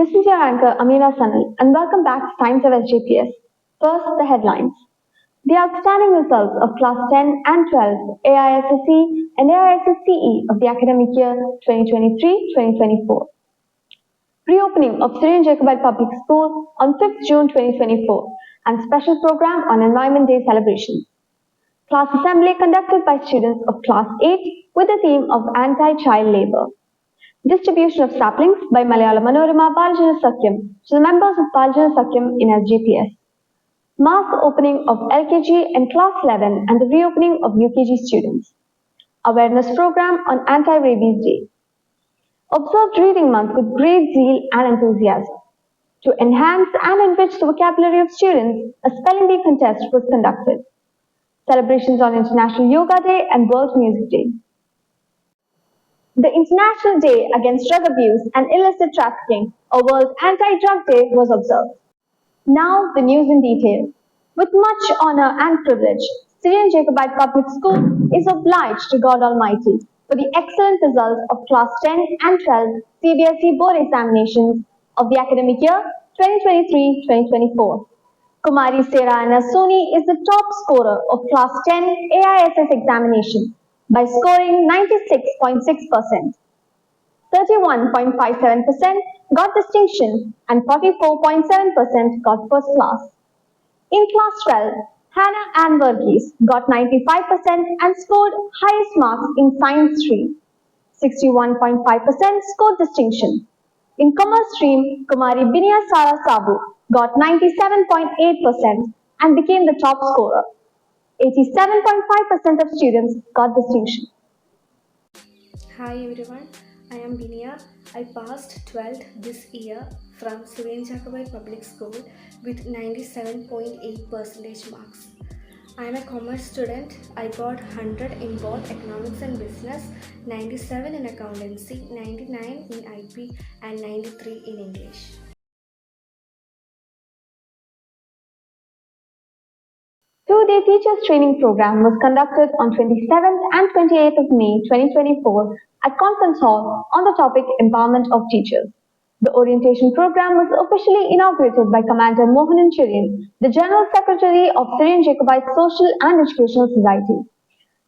This is your anchor Amina Sanal and welcome back to Times of SJPS. First, the headlines. The outstanding results of Class 10 and 12 AISSE and AISSCE of the academic year 2023-2024. Reopening of Syrian Jacobite Public School on 5th June 2024 and special program on Environment Day celebrations. Class assembly conducted by students of Class 8 with the theme of anti-child labour. Distribution of saplings by Malayala Manorama Baljana Sakyam to the members of Baljana Sakyam in SJPS. Mass opening of LKG and Class 11 and the reopening of UKG students. Awareness program on Anti-Rabies Day. Observed Reading Month with great zeal and enthusiasm. To enhance and enrich the vocabulary of students, a spelling bee contest was conducted. Celebrations on International Yoga Day and World Music Day. The International Day Against Drug Abuse and Illicit Trafficking, or World Anti-Drug Day, was observed. Now, the news in detail. With much honor and privilege, Syrian Jacobite Public School is obliged to God Almighty for the excellent results of Class 10 and 12 CBSE board examinations of the academic year 2023-2024. Kumari Sera Anna Soni is the top scorer of Class 10 AISS examination by scoring 96.6%. 31.57% got distinction and 44.7% got first class. In Class 12, Hannah Ann Verghese got 95% and scored highest marks in Science stream. 61.5% scored distinction. In Commerce stream, Kumari Binia Sara Sabu got 97.8% and became the top scorer. 87.5% of students got distinction. Hi everyone, I am Binia. I passed 12th this year from Syrian Jacobite Public School with 97.8% marks. I am a commerce student. I got 100 in both economics and business, 97 in accountancy, 99 in IP and 93 in English. Two-day teachers training program was conducted on 27th and 28th of May 2024 at Conference Hall on the topic Empowerment of Teachers. The orientation program was officially inaugurated by Commander Mohanan Chirian, the General Secretary of Syrian Jacobite Social and Educational Society.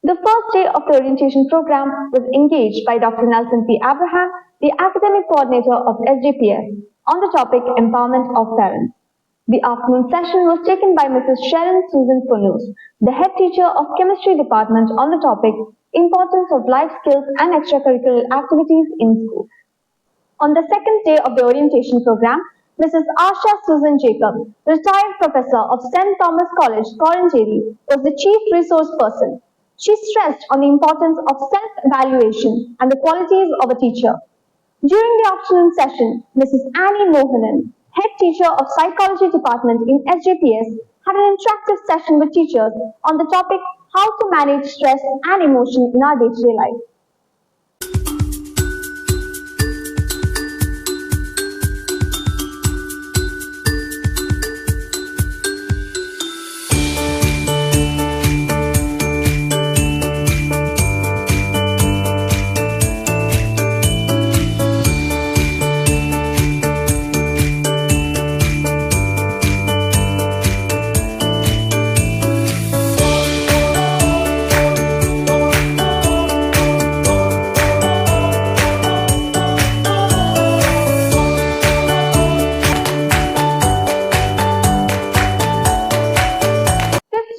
The first day of the orientation program was engaged by Dr. Nelson P. Abraham, the Academic Coordinator of SJPS, on the topic Empowerment of Parents. The afternoon session was taken by Mrs. Sharon Susan Funus, the head teacher of Chemistry Department, on the topic Importance of Life Skills and Extracurricular Activities in School. On the second day of the orientation program, Mrs. Asha Susan Jacob, retired professor of St. Thomas College, Coranjeri, was the chief resource person. She stressed on the importance of self-evaluation and the qualities of a teacher. During the afternoon session, Mrs. Annie Mohanan, head teacher of Psychology Department in SJPS, had an interactive session with teachers on the topic How to Manage Stress and Emotion in Our Day-to-Day Life.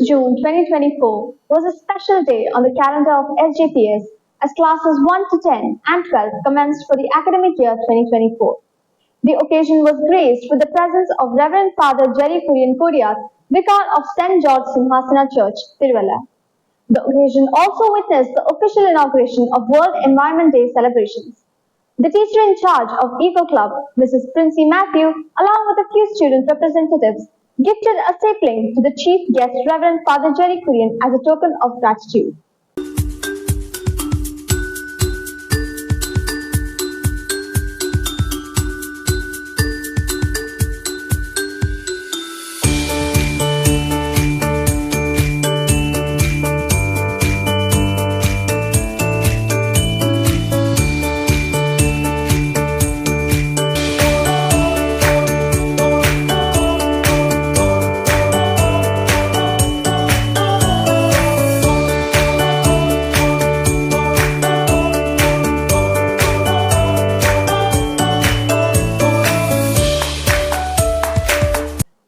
June 2024 was a special day on the calendar of SJPS as classes 1 to 10 and 12 commenced for the academic year 2024. The occasion was graced with the presence of Reverend Father Jerry Kurian Kodiyat, Vicar of St. George Simhasana Church, Tiruvalla. The occasion also witnessed the official inauguration of World Environment Day celebrations. The teacher in charge of Eco Club, Mrs. Princey Matthew, along with a few student representatives, gifted a sapling to the chief guest, Reverend Father Jerry Kurian, as a token of gratitude.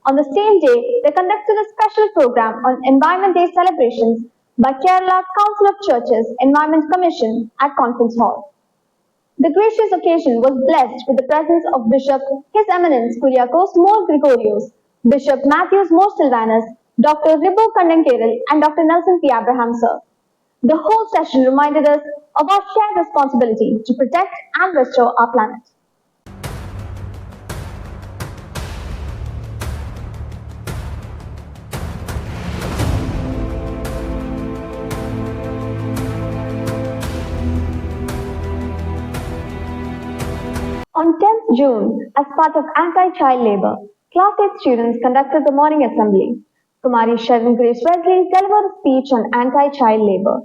On the same day, they conducted a special program on Environment Day celebrations by Kerala Council of Churches Environment Commission at Conference Hall. The gracious occasion was blessed with the presence of Bishop His Eminence Kuriakos More Gregorios, Bishop Matthews More Silvanus, Dr. Ribu Kandankeril, and Dr. Nelson P. Abraham, sir. The whole session reminded us of our shared responsibility to protect and restore our planet. On 10th June, as part of anti-child labour, Class 8 students conducted the morning assembly. Kumari Sharon Grace Wesley delivered a speech on anti-child labour.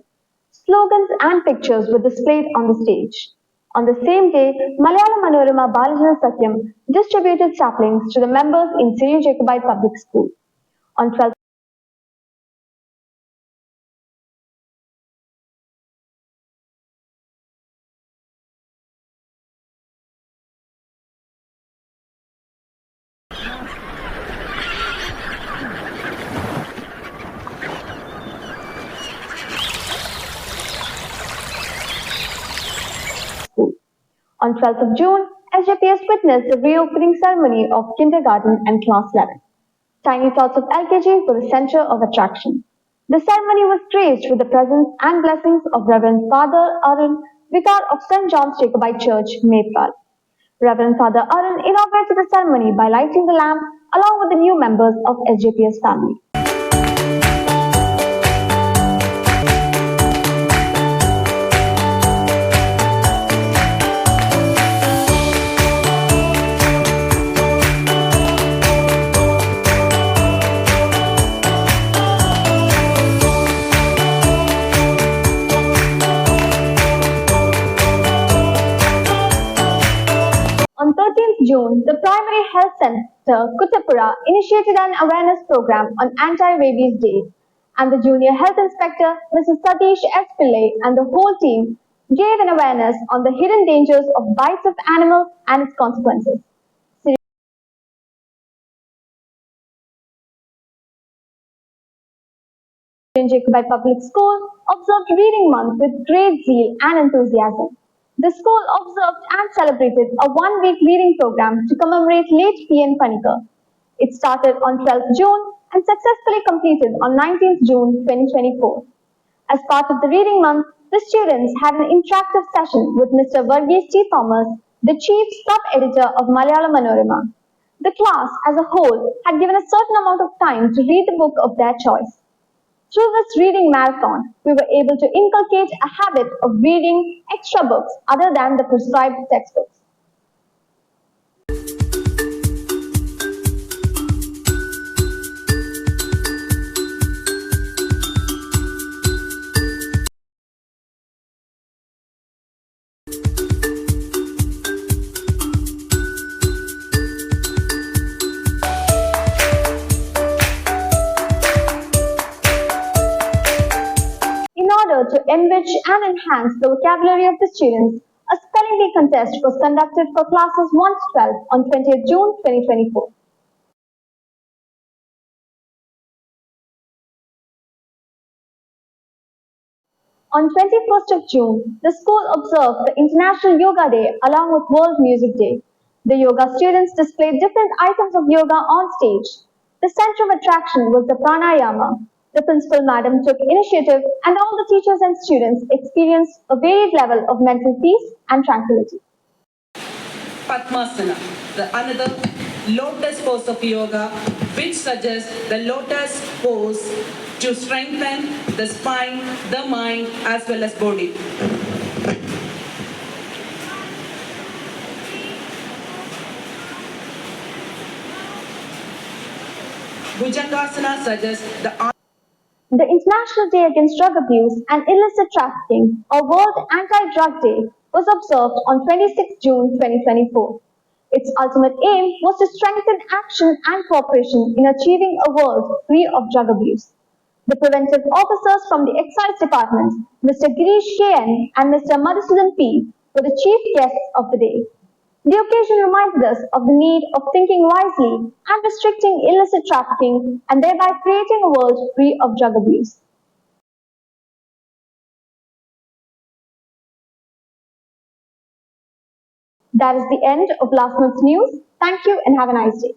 Slogans and pictures were displayed on the stage. On the same day, Malayalam Manorama Balajana Satyam distributed saplings to the members in St. Jacobite Public School. On 12th school. On 12th of June, SJPS witnessed the reopening ceremony of kindergarten and class 11. Tiny Thoughts of LKG were the center of attraction. The ceremony was graced with the presence and blessings of Reverend Father Arun, Vicar of St. John's Jacobite Church, Maypal. Reverend Father Arun inaugurated the ceremony by lighting the lamp along with the new members of SJPS family. On 13th June, the Primary Health Center, Kuttapura, initiated an awareness program on Anti-Rabies Day, and the Junior Health Inspector, Mrs. Satish S. Pillai, and the whole team gave an awareness on the hidden dangers of bites of animals and its consequences. St. Jacobite Public School observed Reading Month with great zeal and enthusiasm. The school observed and celebrated a one-week reading program to commemorate late P.N. Panikkar. It started on 12th June and successfully completed on 19th June 2024. As part of the Reading Month, the students had an interactive session with Mr. Varghese T. Thomas, the chief sub-editor of Malayalam Manorama. The class as a whole had given a certain amount of time to read the book of their choice. Through this reading marathon, we were able to inculcate a habit of reading extra books other than the prescribed textbooks. In order to enrich and enhance the vocabulary of the students, a spelling bee contest was conducted for classes 1 to 12 on 20th June 2024. On 21st of June, the school observed the International Yoga Day along with World Music Day. The yoga students displayed different items of yoga on stage. The center of attraction was the pranayama. The principal madam took initiative and all the teachers and students experienced a varied level of mental peace and tranquility. Padmasana, the another lotus pose of yoga, which suggests the lotus pose to strengthen the spine, the mind, as well as body. Bhujangasana suggests The International Day Against Drug Abuse and Illicit Trafficking, or World Anti-Drug Day, was observed on 26 June 2024. Its ultimate aim was to strengthen action and cooperation in achieving a world free of drug abuse. The preventive officers from the Excise Department, Mr. Girish K.N. and Mr. Madhusudan P., were the chief guests of the day. The occasion reminds us of the need of thinking wisely and restricting illicit trafficking and thereby creating a world free of drug abuse. That is the end of last month's news. Thank you and have a nice day.